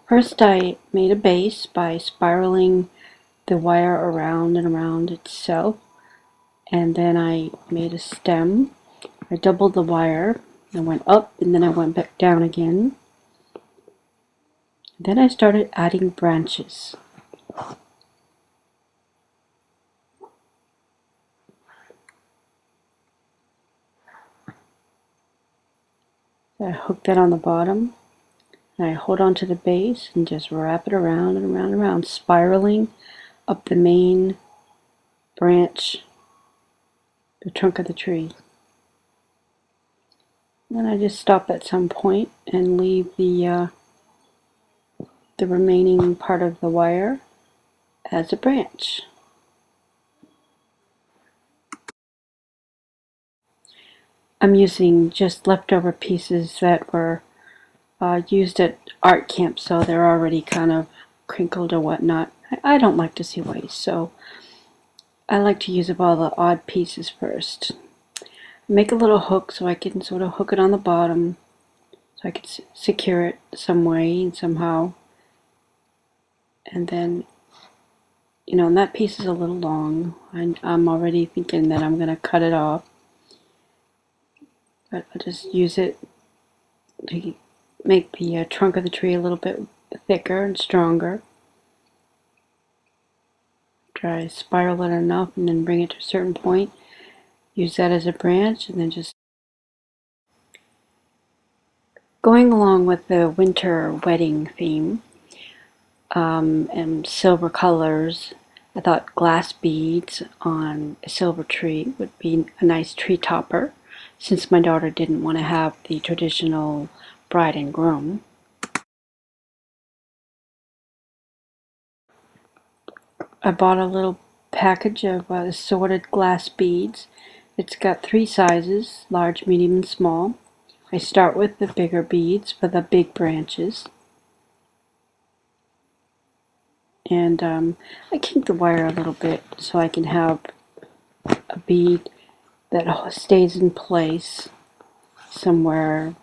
First I made a base by spiraling the wire around and around itself, and then I made a stem. I doubled the wire, I went up and then I went back down again. Then I started adding branches. I hook that on the bottom, and I hold on to the base and just wrap it around and around and around, spiraling up the main branch, the trunk of the tree. Then I just stop at some point and leave the remaining part of the wire as a branch. I'm using just leftover pieces that were used at art camp, so they're already kind of crinkled or whatnot. I don't like to see waste, so I like to use up all the odd pieces first. Make a little hook so I can sort of hook it on the bottom, so I can secure it some way and somehow. And then, you know, and that piece is a little long. I'm already thinking that I'm going to cut it off. But I'll just use it to make the trunk of the tree a little bit thicker and stronger. Try to spiral it enough and then bring it to a certain point. Use that as a branch, and then just going along with the winter wedding theme and silver colors. I thought glass beads on a silver tree would be a nice tree topper, since my daughter didn't want to have the traditional bride and groom. I bought a little package of assorted glass beads. It's got 3 sizes, large, medium, and small. I start with the bigger beads for the big branches. And I kink the wire a little bit so I can have a bead that stays in place somewhere,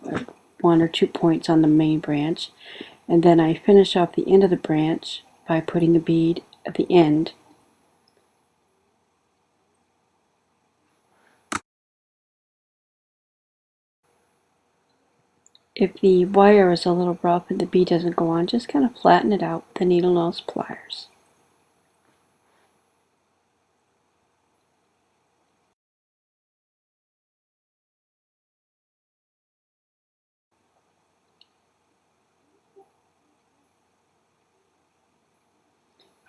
1 or 2 points on the main branch. And then I finish off the end of the branch by putting a bead at the end. If the wire is a little rough and the bead doesn't go on, just kind of flatten it out with the needle nose pliers.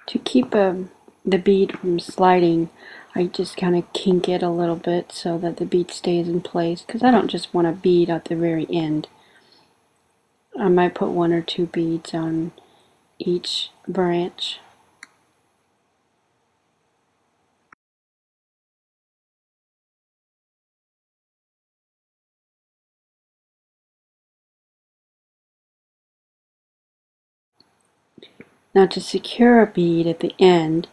To keep the bead from sliding, I just kind of kink it a little bit so that the bead stays in place, because I don't just want a bead at the very end. I might put 1 or 2 beads on each branch. Now to secure a bead at the end,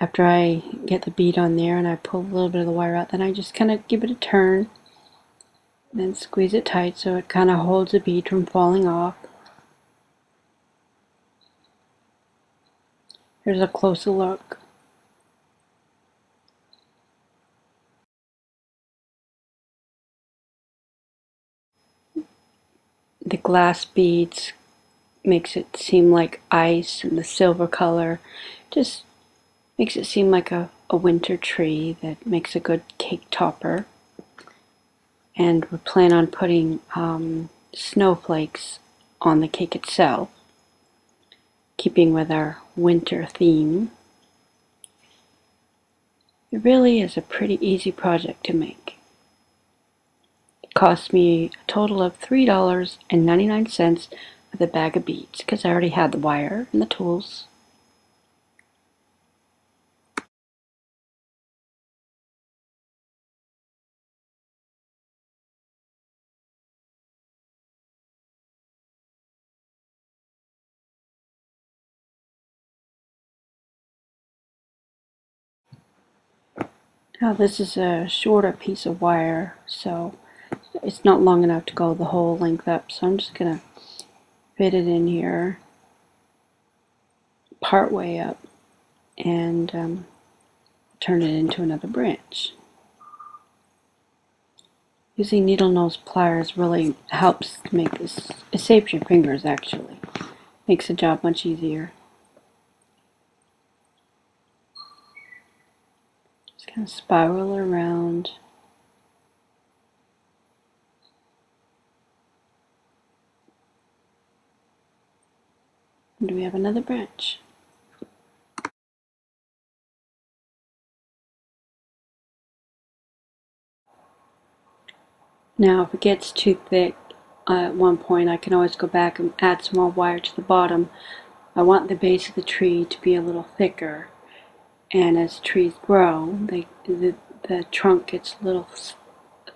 after I get the bead on there and I pull a little bit of the wire out, then I just kind of give it a turn, then squeeze it tight so it kind of holds the bead from falling off. Here's a closer look. The glass beads makes it seem like ice, and the silver color just makes it seem like a winter tree that makes a good cake topper. And we plan on putting snowflakes on the cake itself, keeping with our winter theme. It really is a pretty easy project to make. It cost me a total of $3.99 with a bag of beads, because I already had the wire and the tools. Now this is a shorter piece of wire, so it's not long enough to go the whole length up, so I'm just going to fit it in here part way up and turn it into another branch. Using needle nose pliers really helps to make this, it saves your fingers actually. Makes the job much easier. Just kind of spiral around. And we have another branch. Now if it gets too thick at one point, I can always go back and add some more wire to the bottom. I want the base of the tree to be a little thicker, and as trees grow, the trunk gets a little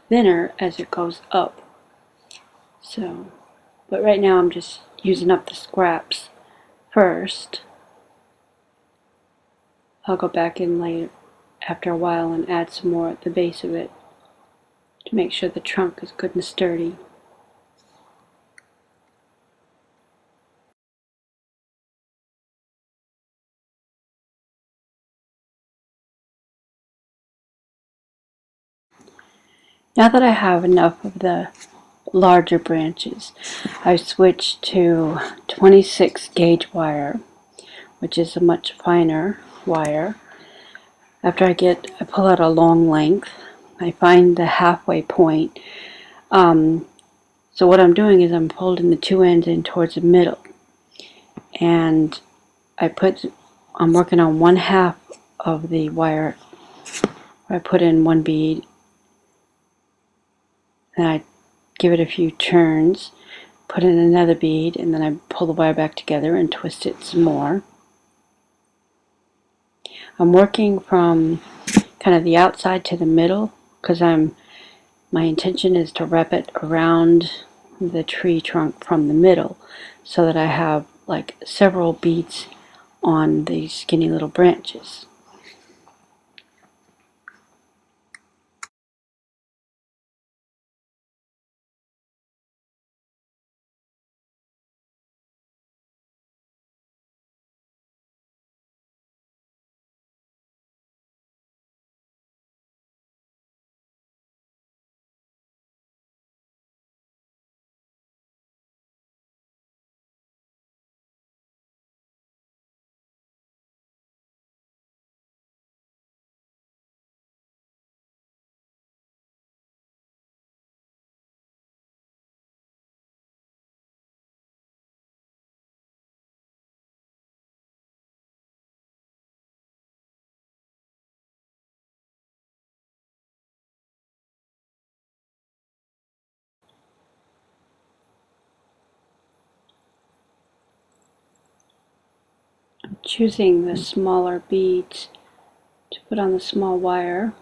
thinner as it goes up. So, but right now I'm just using up the scraps first. I'll go back in later after a while and add some more at the base of it to make sure the trunk is good and sturdy. Now that I have enough of the larger branches, I switched to 26 gauge wire, which is a much finer wire. After I pull out a long length, I find the halfway point. So what I'm doing is I'm folding the two ends in towards the middle, and I'm working on one half of the wire. I put in one bead, and I give it a few turns, put in another bead, and then I pull the wire back together and twist it some more. I'm working from kind of the outside to the middle because my intention is to wrap it around the tree trunk from the middle so that I have like several beads on these skinny little branches. I'm choosing the smaller beads to put on the small wire.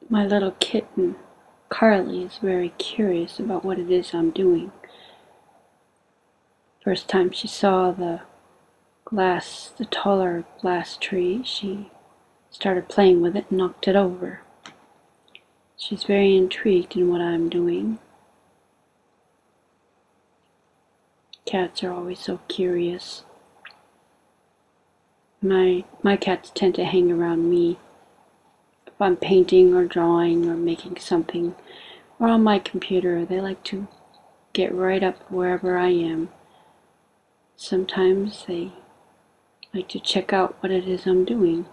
My little kitten, Carly, is very curious about what it is I'm doing. First time she saw the taller glass tree, she started playing with it and knocked it over. She's very intrigued in what I'm doing. Cats are always so curious. My cats tend to hang around me if I'm painting or drawing or making something, or on my computer. They like to get right up wherever I am. Sometimes they like to check out what it is I'm doing.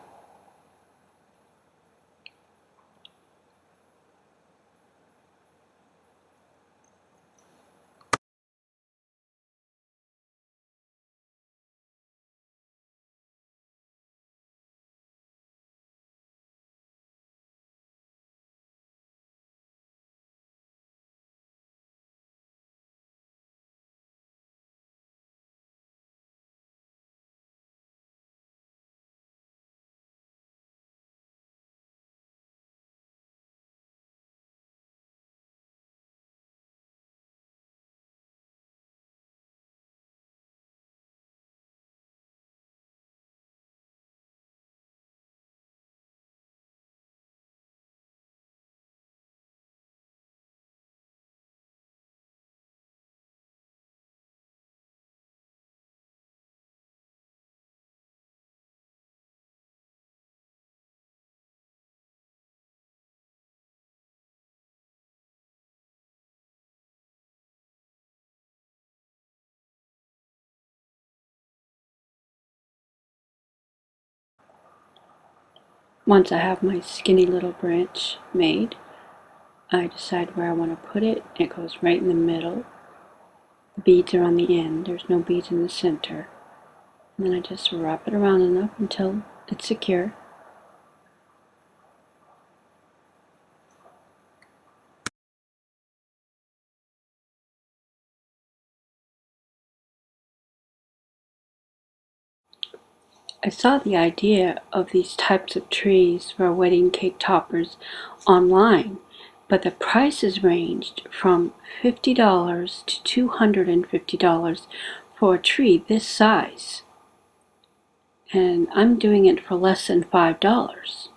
Once I have my skinny little branch made, I decide where I want to put it. It goes right in the middle. The beads are on the end. There's no beads in the center. And then I just wrap it around enough until it's secure. I saw the idea of these types of trees for wedding cake toppers online, but the prices ranged from $50 to $250 for a tree this size. And I'm doing it for less than $5.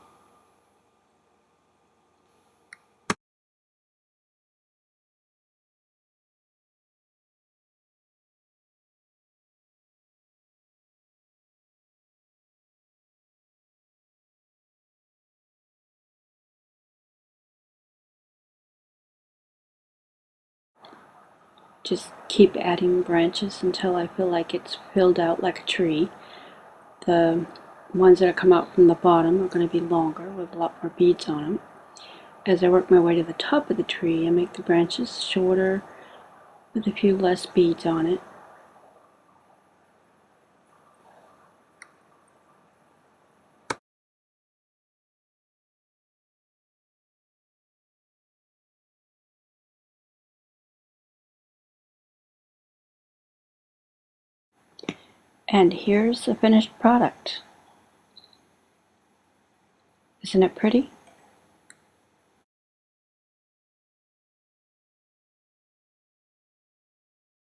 Just keep adding branches until I feel like it's filled out like a tree. The ones that come out from the bottom are going to be longer with a lot more beads on them. As I work my way to the top of the tree, I make the branches shorter with a few less beads on it. And here's the finished product. Isn't it pretty?